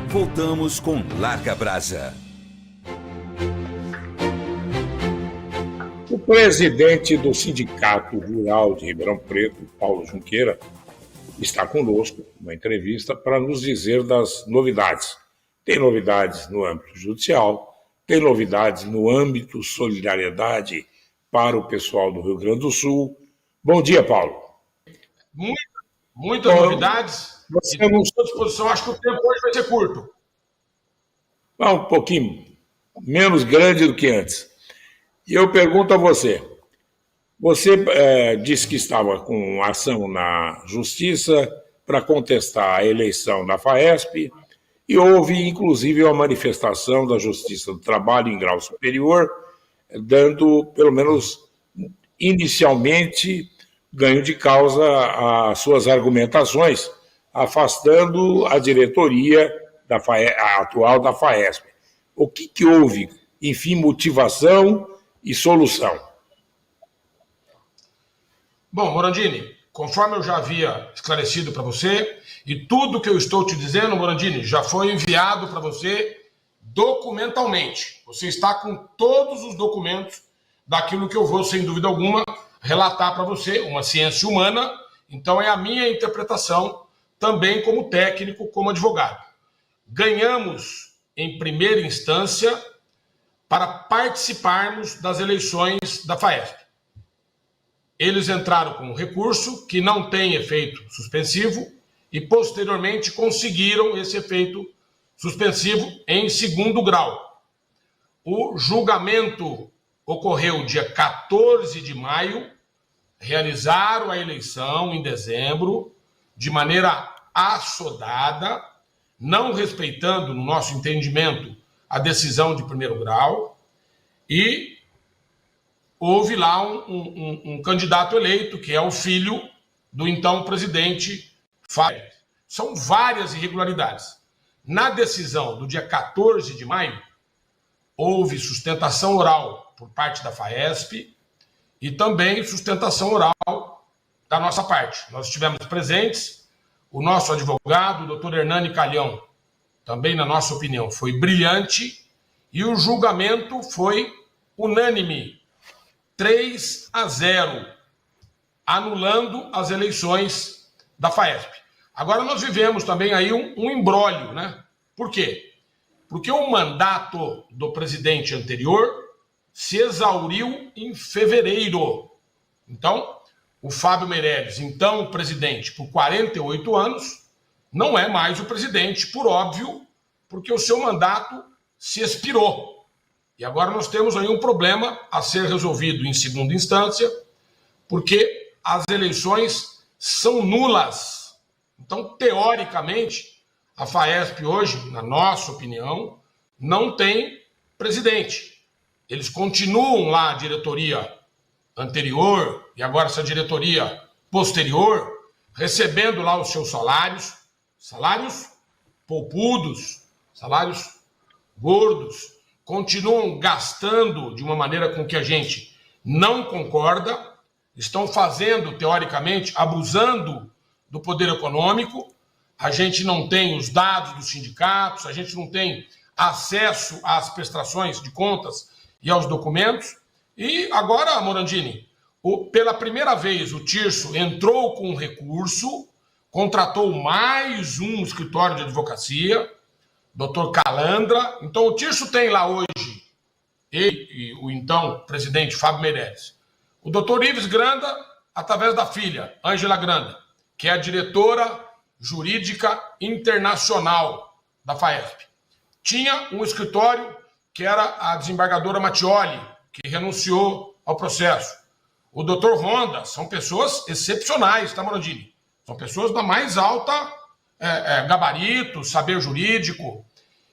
Voltamos com Larga Brasa. O presidente do Sindicato Rural de Ribeirão Preto, Paulo Junqueira, está conosco numa entrevista para nos dizer das novidades. Tem novidades no âmbito judicial, tem novidades no âmbito solidariedade para o pessoal do Rio Grande do Sul. Bom dia, Paulo. Muitas novidades. Você não está à disposição. Acho que o tempo hoje vai ser curto. Um pouquinho menos grande do que antes. E eu pergunto a você. Você disse que estava com ação na Justiça para contestar a eleição da FAESP e houve, inclusive, uma manifestação da Justiça do Trabalho em grau superior, dando, pelo menos inicialmente, ganho de causa às suas argumentações, afastando a diretoria a atual da FAESP. O que houve? Enfim, motivação e solução. Bom, Morandini, conforme eu já havia esclarecido para você, e tudo que eu estou te dizendo, Morandini, já foi enviado para você documentalmente. Você está com todos os documentos daquilo que eu vou, sem dúvida alguma, relatar para você, uma ciência humana. Então é a minha interpretação, também como técnico, como advogado. Ganhamos em primeira instância para participarmos das eleições da FAESP. Eles entraram com um recurso que não tem efeito suspensivo e, posteriormente, conseguiram esse efeito suspensivo em segundo grau. O julgamento ocorreu dia 14 de maio, realizaram a eleição em dezembro, de maneira assodada, não respeitando, no nosso entendimento, a decisão de primeiro grau, e houve lá um candidato eleito, que é o filho do então presidente Fábio. São várias irregularidades. Na decisão do dia 14 de maio, houve sustentação oral por parte da FAESP e também sustentação oral da nossa parte. Nós estivemos presentes, o nosso advogado, o doutor Hernani Calhão, também, na nossa opinião, foi brilhante, e o julgamento foi unânime, 3-0, anulando as eleições da FAESP. Agora nós vivemos também aí um imbróglio, né? Por quê? Porque o mandato do presidente anterior se exauriu em fevereiro. Então, o Fábio Meirelles, então o presidente por 48 anos, não é mais o presidente, por óbvio, porque o seu mandato se expirou. E agora nós temos aí um problema a ser resolvido em segunda instância, porque as eleições são nulas. Então, teoricamente, a FAESP hoje, na nossa opinião, não tem presidente. Eles continuam lá a diretoria anterior e agora essa diretoria posterior, recebendo lá os seus salários poupudos, salários gordos, continuam gastando de uma maneira com que a gente não concorda, estão fazendo, teoricamente, abusando do poder econômico. A gente não tem os dados dos sindicatos, a gente não tem acesso às prestações de contas e aos documentos. E agora, Morandini, pela primeira vez o Tirso entrou com um recurso, contratou mais um escritório de advocacia, Dr. Calandra. Então o Tirso tem lá hoje, ele e o então presidente Fábio Meirelles, o Dr. Ives Granda, através da filha, Ângela Granda, que é a diretora jurídica internacional da FAESP. Tinha um escritório que era a desembargadora Mattioli, que renunciou ao processo. O Dr. Honda, são pessoas excepcionais, tá, Morandini? São pessoas da mais alta gabarito, saber jurídico.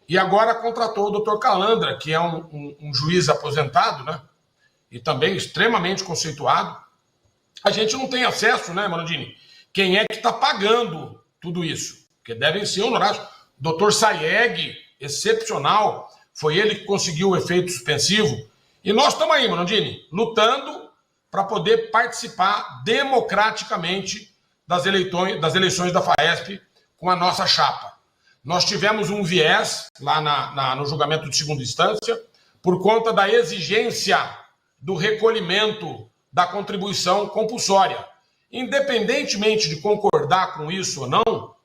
E agora contratou o Dr. Calandra, que é um juiz aposentado, né? E também extremamente conceituado. A gente não tem acesso, né, Morandini? Quem é que está pagando tudo isso? Porque devem ser honorários. Dr. Sayeg, excepcional, foi ele que conseguiu o efeito suspensivo. E nós estamos aí, Morandini, lutando para poder participar democraticamente das eleições da FAESP com a nossa chapa. nós tivemos um viés lá no julgamento de segunda instância por conta da exigência do recolhimento da contribuição compulsória. Independentemente de concordar com isso ou não,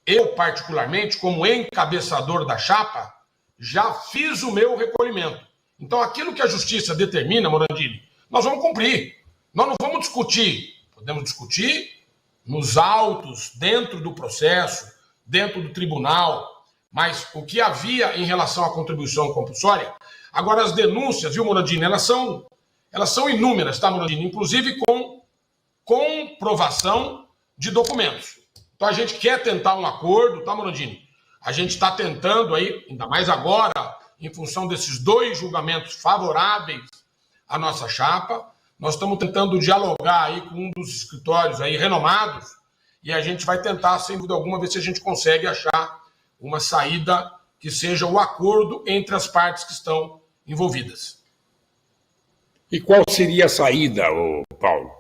eu, particularmente, como encabeçador da chapa, já fiz o meu recolhimento. Então, aquilo que a justiça determina, Morandini, nós vamos cumprir. Nós não vamos discutir. Podemos discutir nos autos, dentro do processo, dentro do tribunal, mas o que havia em relação à contribuição compulsória, agora as denúncias, viu, Morandini, elas são inúmeras, tá, Morandini? Inclusive com comprovação de documentos. Então a gente quer tentar um acordo, tá, Morandini? A gente está tentando aí, ainda mais agora, em função desses 2 julgamentos favoráveis à nossa chapa, nós estamos tentando dialogar aí com um dos escritórios aí renomados e a gente vai tentar, sem dúvida alguma, ver se a gente consegue achar uma saída que seja o acordo entre as partes que estão envolvidas. E qual seria a saída, Paulo?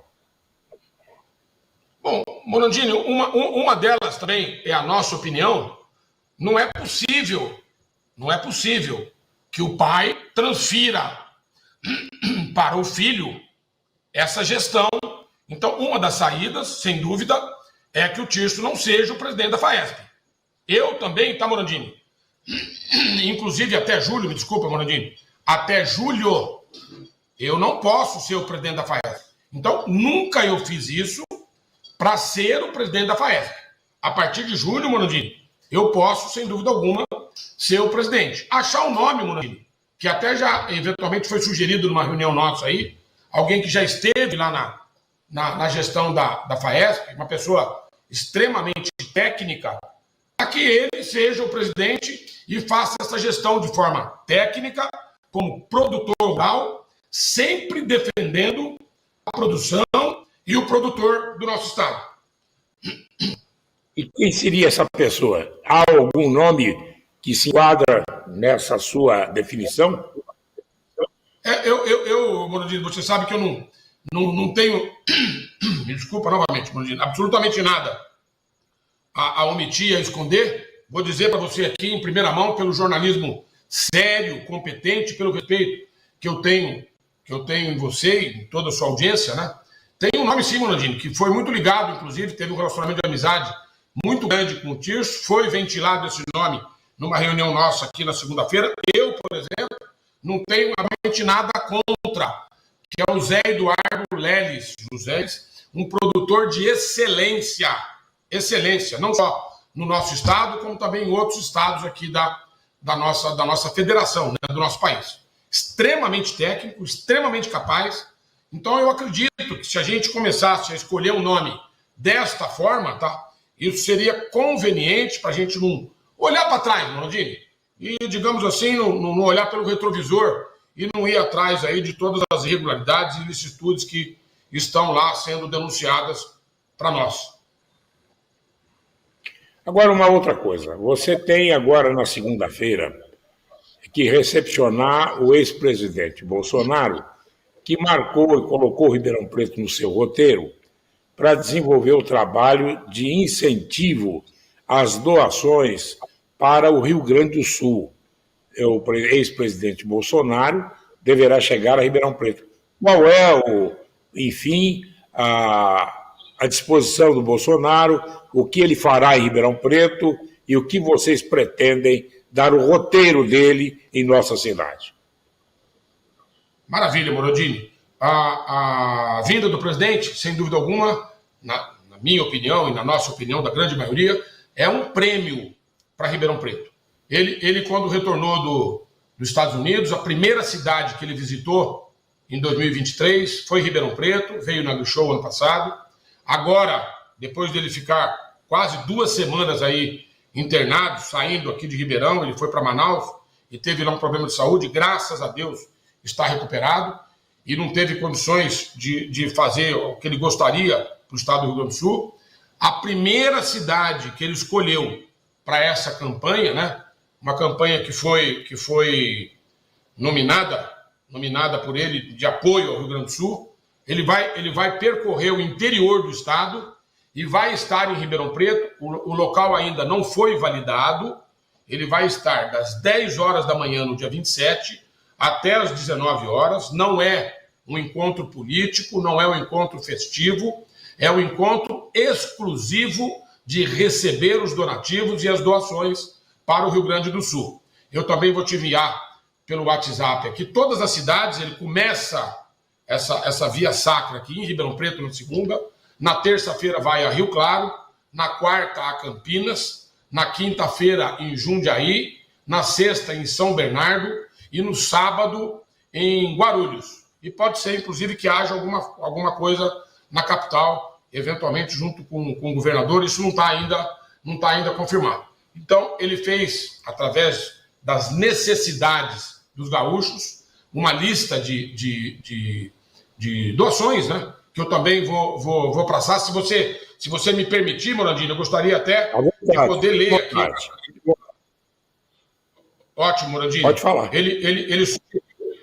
Bom, Morandini, uma delas também é a nossa opinião. Não é possível que o pai transfira para o filho essa gestão. Então, uma das saídas, sem dúvida, é que o Tirso não seja o presidente da FAESP. Eu também, tá, Morandini? Inclusive até julho, me desculpa, Morandini, até julho eu não posso ser o presidente da FAESP. Então, nunca eu fiz isso para ser o presidente da FAESP. A partir de julho, Morandini, eu posso, sem dúvida alguma, ser o presidente. Achar o nome, Morandini, que até já eventualmente foi sugerido numa reunião nossa aí, alguém que já esteve lá na gestão da FAESP, uma pessoa extremamente técnica, para que ele seja o presidente e faça essa gestão de forma técnica, como produtor rural, sempre defendendo a produção e o produtor do nosso estado. E quem seria essa pessoa? Há algum nome que se enquadra nessa sua definição? Morandini, você sabe que eu não tenho, me desculpa novamente, Morandini, absolutamente nada a omitir, a esconder. Vou dizer para você aqui, em primeira mão, pelo jornalismo sério, competente, pelo respeito que eu tenho em você e em toda a sua audiência, né? Tem um nome, sim, Morandini, que foi muito ligado, inclusive, teve um relacionamento de amizade muito grande com o Tirso, foi ventilado esse nome numa reunião nossa aqui na segunda-feira. Eu, por exemplo, não tenho absolutamente nada contra, que é o Zé Eduardo Leles, um produtor de excelência, não só no nosso estado, como também em outros estados aqui da nossa federação, né, do nosso país. Extremamente técnico, extremamente capaz. Então eu acredito que se a gente começasse a escolher um nome desta forma, tá, isso seria conveniente para a gente não olhar para trás, Morandini, e, digamos assim, não olhar pelo retrovisor e não ir atrás aí de todas as irregularidades e ilicitudes que estão lá sendo denunciadas para nós. Agora, uma outra coisa. Você tem agora, na segunda-feira, que recepcionar o ex-presidente Bolsonaro, que marcou e colocou Ribeirão Preto no seu roteiro para desenvolver o trabalho de incentivo às doações para o Rio Grande do Sul. O ex-presidente Bolsonaro deverá chegar a Ribeirão Preto. Qual é, enfim, a disposição do Bolsonaro, o que ele fará em Ribeirão Preto e o que vocês pretendem dar o roteiro dele em nossa cidade? Maravilha, Morandini. A vinda do presidente, sem dúvida alguma, na minha opinião e na nossa opinião, da grande maioria, é um prêmio para Ribeirão Preto. Ele, quando retornou dos Estados Unidos, a primeira cidade que ele visitou em 2023 foi Ribeirão Preto, veio na AgriShow ano passado. Agora, depois dele ficar quase 2 semanas aí internado, saindo aqui de Ribeirão, ele foi para Manaus e teve lá um problema de saúde, graças a Deus está recuperado e não teve condições de fazer o que ele gostaria para o estado do Rio Grande do Sul. A primeira cidade que ele escolheu para essa campanha, né, uma campanha que foi nominada por ele de apoio ao Rio Grande do Sul, ele vai percorrer o interior do estado e vai estar em Ribeirão Preto. O local ainda não foi validado, ele vai estar das 10 horas da manhã no dia 27 até as 19 horas. Não é um encontro político, não é um encontro festivo, é um encontro exclusivo de receber os donativos e as doações para o Rio Grande do Sul. Eu também vou te enviar pelo WhatsApp aqui todas as cidades. Ele começa essa via sacra aqui em Ribeirão Preto na segunda, na terça-feira vai a Rio Claro, na quarta a Campinas, na quinta-feira em Jundiaí, na sexta em São Bernardo e no sábado em Guarulhos. E pode ser, inclusive, que haja alguma coisa na capital, eventualmente junto com o governador. Isso não está ainda confirmado. Então, ele fez, através das necessidades dos gaúchos, uma lista de doações, né? Que eu também vou passar. Se você me permitir, Morandini, eu gostaria até de poder ler aqui. Ótimo, Morandini. Pode falar. Ele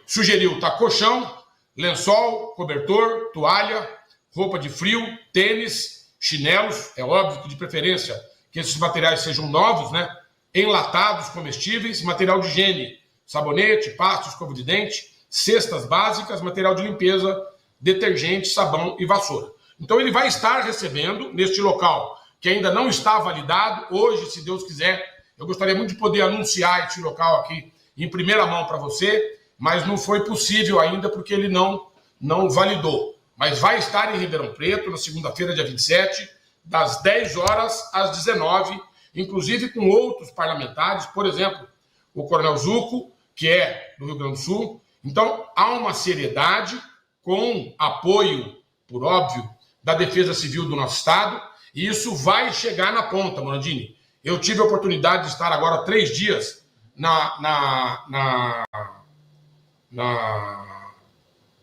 sugeriu, tá, colchão, lençol, cobertor, toalha, roupa de frio, tênis, chinelos, é óbvio que de preferência que esses materiais sejam novos, né? Enlatados, comestíveis, material de higiene, sabonete, pasta, escova de dente, cestas básicas, material de limpeza, detergente, sabão e vassoura. Então ele vai estar recebendo neste local, que ainda não está validado. Hoje, se Deus quiser, eu gostaria muito de poder anunciar este local aqui em primeira mão para você, mas não foi possível ainda porque ele não validou. Mas vai estar em Ribeirão Preto, na segunda-feira, dia 27, das 10 horas às 19, inclusive com outros parlamentares, por exemplo, o Coronel Zucco, que é do Rio Grande do Sul. Então, há uma seriedade, com apoio, por óbvio, da Defesa Civil do nosso Estado, e isso vai chegar na ponta, Morandini. Eu tive a oportunidade de estar agora 3 dias no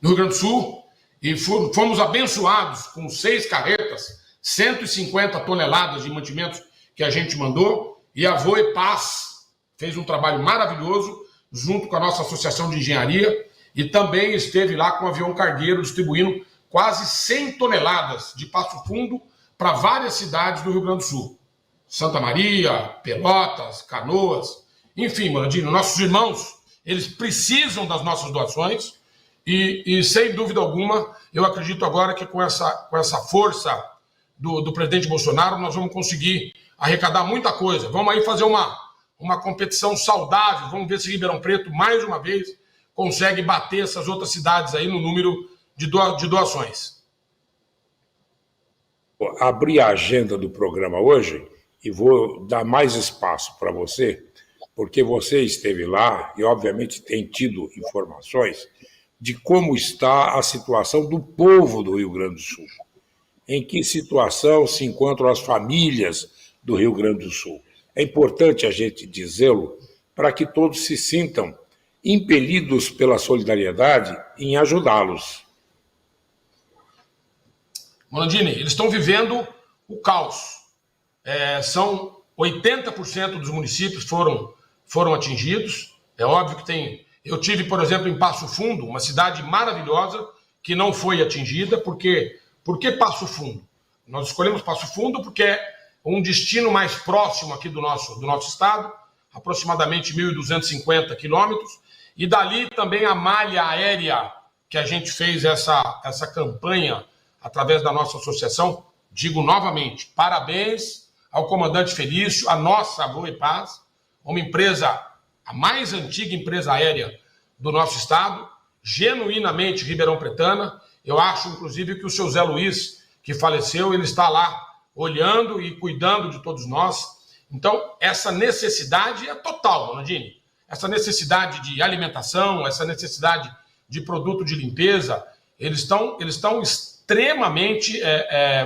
Rio Grande do Sul, e fomos abençoados com 6 carretas, 150 toneladas de mantimentos que a gente mandou, e a Voe Paz fez um trabalho maravilhoso, junto com a nossa Associação de Engenharia, e também esteve lá com o avião cargueiro distribuindo quase 100 toneladas de Passo Fundo para várias cidades do Rio Grande do Sul. Santa Maria, Pelotas, Canoas, enfim, Morandini, nossos irmãos, eles precisam das nossas doações e sem dúvida alguma, eu acredito agora que com essa força do presidente Bolsonaro, nós vamos conseguir arrecadar muita coisa. Vamos aí fazer uma competição saudável, vamos ver se Ribeirão Preto, mais uma vez, consegue bater essas outras cidades aí no número de doações. Vou abrir a agenda do programa hoje e vou dar mais espaço para você, porque você esteve lá e, obviamente, tem tido informações de como está a situação do povo do Rio Grande do Sul. Em que situação se encontram as famílias do Rio Grande do Sul. É importante a gente dizê-lo para que todos se sintam impelidos pela solidariedade em ajudá-los. Morandini, eles estão vivendo o caos. São 80% dos municípios foram atingidos. É óbvio que tem... Eu tive, por exemplo, em Passo Fundo, uma cidade maravilhosa que não foi atingida. Por que Passo Fundo? Nós escolhemos Passo Fundo porque é um destino mais próximo aqui do nosso estado, aproximadamente 1.250 quilômetros, e dali também a malha aérea que a gente fez essa campanha através da nossa associação. Digo novamente, parabéns ao comandante Felício, a nossa Voe Paz, uma empresa, a mais antiga empresa aérea do nosso estado, genuinamente ribeirão-pretana. Eu acho, inclusive, que o seu Zé Luiz, que faleceu, ele está lá olhando e cuidando de todos nós. Então, essa necessidade é total, Morandini. Essa necessidade de alimentação, essa necessidade de produto de limpeza, eles estão extremamente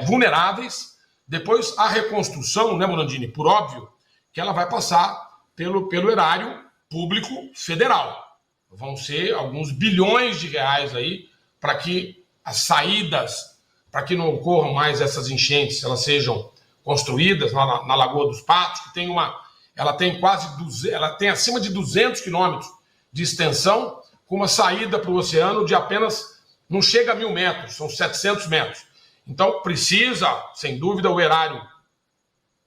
vulneráveis. Depois, a reconstrução, né, Morandini, por óbvio, que ela vai passar pelo erário público federal. Vão ser alguns bilhões de reais aí para que as saídas, para que não ocorram mais essas enchentes, elas sejam construídas lá na Lagoa dos Patos, que ela tem acima de 200 quilômetros de extensão, com uma saída para o oceano de apenas, não chega a 1.000 metros, são 700 metros. Então precisa, sem dúvida, o erário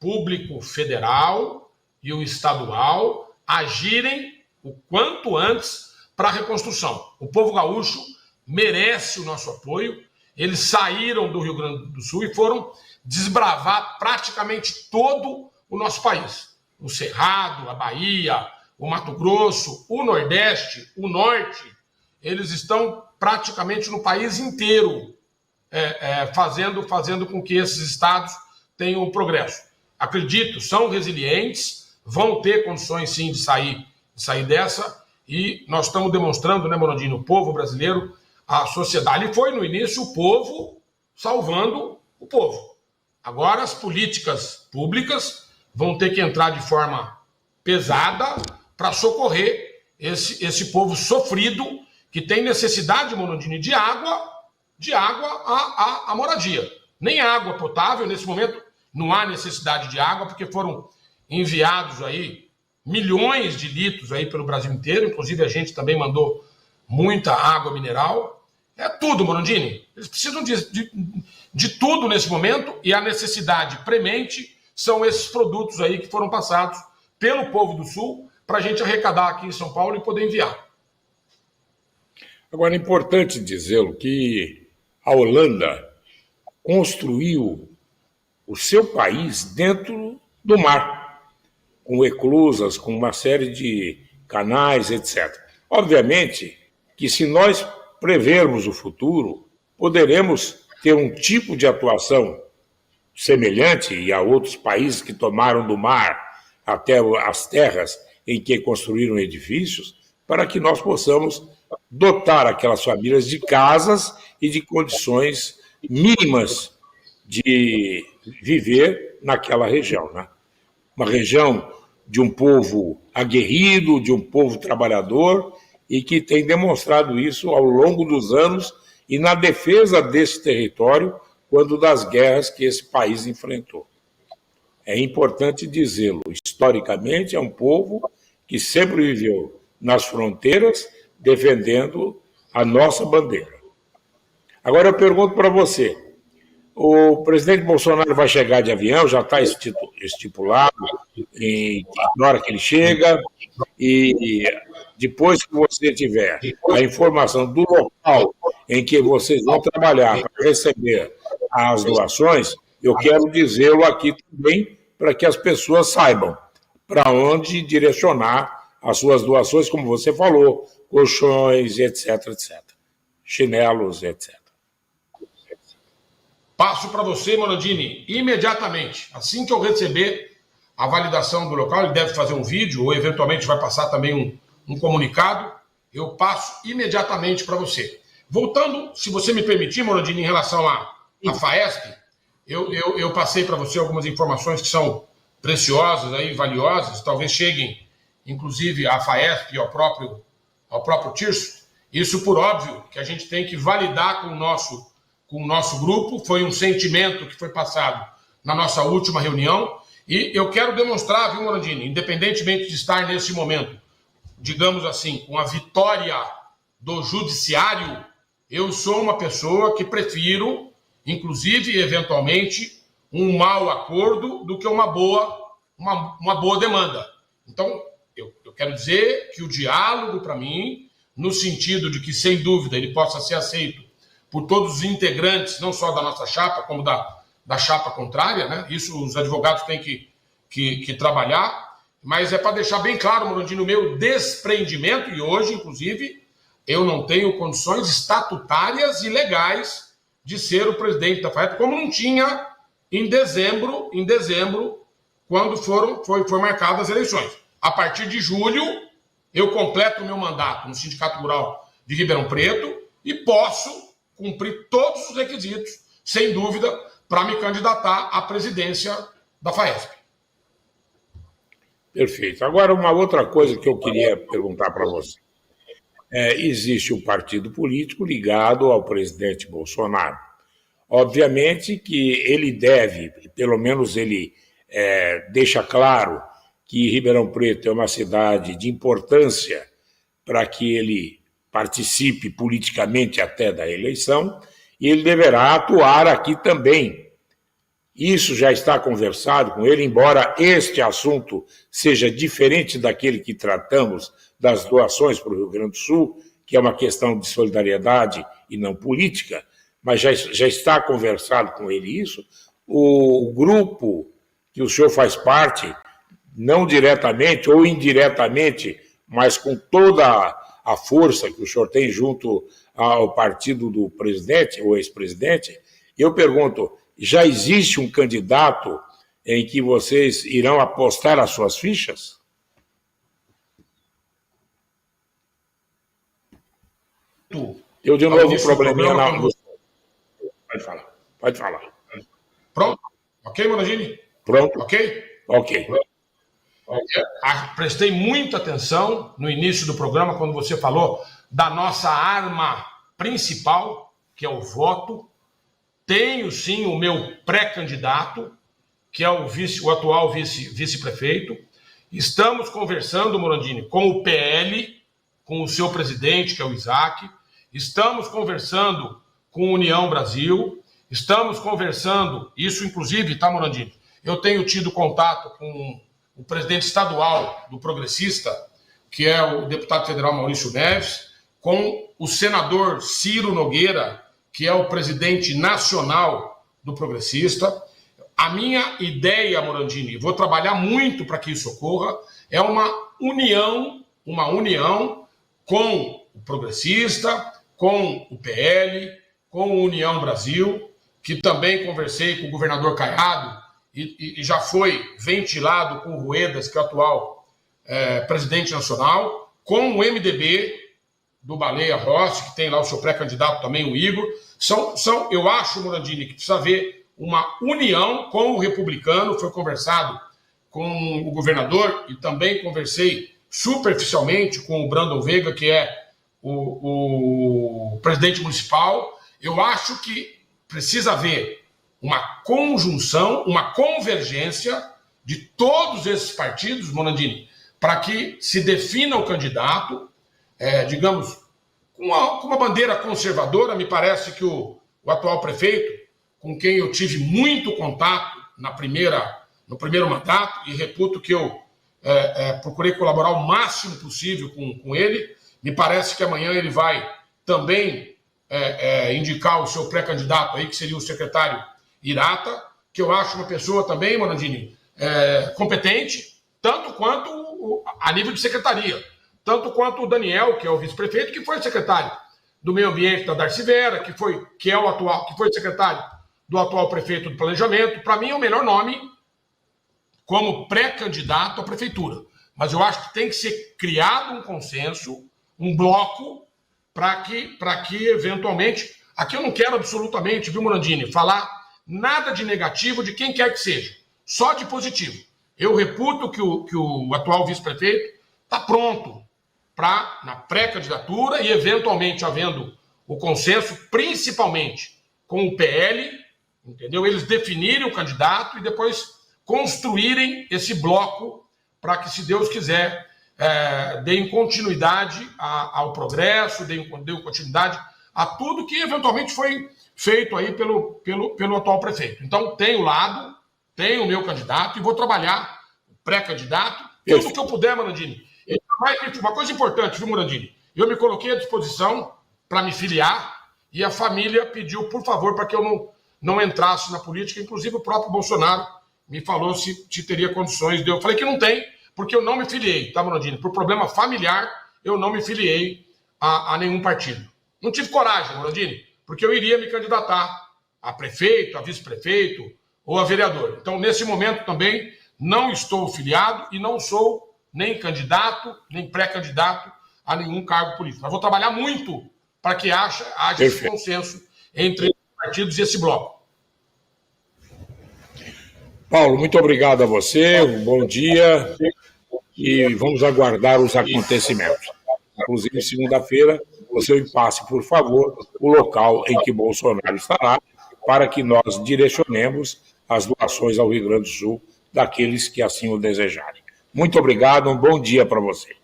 público federal e o estadual agirem o quanto antes para a reconstrução. O povo gaúcho merece o nosso apoio. Eles saíram do Rio Grande do Sul e foram desbravar praticamente todo o nosso país. O Cerrado, a Bahia, o Mato Grosso, o Nordeste, o Norte, eles estão praticamente no país inteiro fazendo com que esses estados tenham progresso. Acredito, são resilientes, vão ter condições sim de sair dessa, e nós estamos demonstrando, né, Morandini, o povo brasileiro, a sociedade. E foi no início o povo salvando o povo. Agora as políticas públicas vão ter que entrar de forma pesada para socorrer esse povo sofrido que tem necessidade, Morandini, de água a moradia. Nem água potável, nesse momento não há necessidade de água, porque foram enviados aí milhões de litros aí pelo Brasil inteiro, inclusive a gente também mandou muita água mineral. É tudo, Morandini. Eles precisam de tudo nesse momento, e a necessidade premente são esses produtos aí que foram passados pelo povo do Sul para a gente arrecadar aqui em São Paulo e poder enviar. Agora, é importante dizê-lo que a Holanda construiu o seu país dentro do mar, com eclusas, com uma série de canais, etc. Obviamente que, se nós prevermos o futuro, poderemos ter um tipo de atuação semelhante e a outros países que tomaram do mar até as terras em que construíram edifícios, para que nós possamos dotar aquelas famílias de casas e de condições mínimas de viver naquela região, né? Uma região de um povo aguerrido, de um povo trabalhador, e que tem demonstrado isso ao longo dos anos e na defesa desse território quando das guerras que esse país enfrentou. É importante dizê-lo, historicamente é um povo que sempre viveu nas fronteiras defendendo a nossa bandeira. Agora eu pergunto para você, o presidente Bolsonaro vai chegar de avião, já está estipulado na hora que ele chega, e depois que você tiver a informação do local em que vocês vão trabalhar para receber as doações, eu quero dizê-lo aqui também para que as pessoas saibam para onde direcionar as suas doações, como você falou, colchões, etc, etc, chinelos, etc. Passo para você, Morandini, imediatamente. Assim que eu receber a validação do local, ele deve fazer um vídeo, ou eventualmente vai passar também um comunicado, eu passo imediatamente para você. Voltando, se você me permitir, Morandini, em relação à FAESP, eu passei para você algumas informações que são preciosas, aí, valiosas, talvez cheguem, inclusive, à FAESP e ao próprio Tirso. Isso, por óbvio, que a gente tem que validar com o nosso grupo. Foi um sentimento que foi passado na nossa última reunião, e eu quero demonstrar, viu, Morandini, independentemente de estar nesse momento, digamos assim, com a vitória do judiciário, eu sou uma pessoa que prefiro, inclusive, eventualmente, um mau acordo do que uma boa demanda. Então, eu quero dizer que o diálogo, para mim, no sentido de que, sem dúvida, ele possa ser aceito por todos os integrantes, não só da nossa chapa, como da chapa contrária, né? Isso os advogados têm que trabalhar, mas é para deixar bem claro, Morandini, o meu desprendimento, e hoje, inclusive, eu não tenho condições estatutárias e legais de ser o presidente da FAESP, como não tinha em dezembro, quando foi marcadas as eleições. A partir de julho, eu completo o meu mandato no Sindicato Rural de Ribeirão Preto e posso cumprir todos os requisitos, sem dúvida, para me candidatar à presidência da FAESP. Perfeito. Agora, uma outra coisa que eu queria perguntar para você. Existe um partido político ligado ao presidente Bolsonaro. Obviamente que ele deve, pelo menos ele deixa claro que Ribeirão Preto é uma cidade de importância para que ele participe politicamente até da eleição, e ele deverá atuar aqui também. Isso já está conversado com ele, embora este assunto seja diferente daquele que tratamos das doações para o Rio Grande do Sul, que é uma questão de solidariedade e não política, mas já está conversado com ele isso. O grupo que o senhor faz parte, não diretamente ou indiretamente, mas com toda a força que o senhor tem junto ao partido do presidente, ou ex-presidente, eu pergunto, já existe um candidato em que vocês irão apostar as suas fichas? Eu, de novo, probleminha na... Pode falar. Pronto? Ok, Morandini? Pronto? Ok? Ok. Prestei muita atenção no início do programa, quando você falou da nossa arma principal, que é o voto. Tenho, sim, o meu pré-candidato, que é o atual vice-prefeito. Estamos conversando, Morandini, com o PL, com o seu presidente, que é o Isaac. Estamos conversando com a União Brasil. Estamos conversando, isso inclusive, tá, Morandini? Eu tenho tido contato com o presidente estadual do Progressista, que é o deputado federal Maurício Neves, com o senador Ciro Nogueira, que é o presidente nacional do Progressista. A minha ideia, Morandini, vou trabalhar muito para que isso ocorra, é uma união com o Progressista, com o PL, com a União Brasil, que também conversei com o governador Caiado e já foi ventilado com o Ruedas, que é o atual presidente nacional, com o MDB do Baleia Rossi, que tem lá o seu pré-candidato também, o Igor. Eu acho, Morandini, que precisa haver uma união com o republicano. Foi conversado com o governador e também conversei superficialmente com o Brandon Veiga, que é o presidente municipal. Eu acho que precisa haver uma conjunção, uma convergência de todos esses partidos, Morandini, para que se defina o candidato, digamos, com uma bandeira conservadora. Me parece que o atual prefeito, com quem eu tive muito contato no primeiro mandato, e reputo que eu procurei colaborar o máximo possível com ele, me parece que amanhã ele vai também indicar o seu pré-candidato aí, que seria o secretário Irata, que eu acho uma pessoa também, Morandini, competente, tanto quanto a nível de secretaria, tanto quanto o Daniel, que é o vice-prefeito, que foi secretário do Meio Ambiente da Darcy Vera, que foi secretário do atual prefeito do Planejamento. Para mim é o melhor nome como pré-candidato à prefeitura. Mas eu acho que tem que ser criado um consenso, um bloco, para que eventualmente... Aqui eu não quero absolutamente, viu, Morandini, falar nada de negativo de quem quer que seja, só de positivo. Eu reputo que o atual vice-prefeito está pronto para, na pré-candidatura e, eventualmente, havendo o consenso, principalmente com o PL, entendeu? Eles definirem o candidato e depois construírem esse bloco para que, se Deus quiser, deem continuidade ao progresso, deem continuidade a tudo que eventualmente foi feito aí pelo atual prefeito. Então, tenho o meu candidato e vou trabalhar o pré-candidato, tudo que eu puder, Morandini. Uma coisa importante, viu, Morandini? Eu me coloquei à disposição para me filiar e a família pediu, por favor, para que eu não entrasse na política. Inclusive, o próprio Bolsonaro me falou se teria condições de... Eu falei que não tem, porque eu não me filiei, tá, Morandini? Por problema familiar, eu não me filiei a nenhum partido. Não tive coragem, Morandini, porque eu iria me candidatar a prefeito, a vice-prefeito ou a vereador. Então, nesse momento também, não estou filiado e não sou nem candidato, nem pré-candidato a nenhum cargo político. Mas vou trabalhar muito para que haja esse consenso entre os partidos e esse bloco. Paulo, muito obrigado a você, um bom dia e vamos aguardar os acontecimentos. Inclusive, segunda-feira, você me passe, por favor, o local em que Bolsonaro estará, para que nós direcionemos as doações ao Rio Grande do Sul daqueles que assim o desejarem. Muito obrigado, um bom dia para você.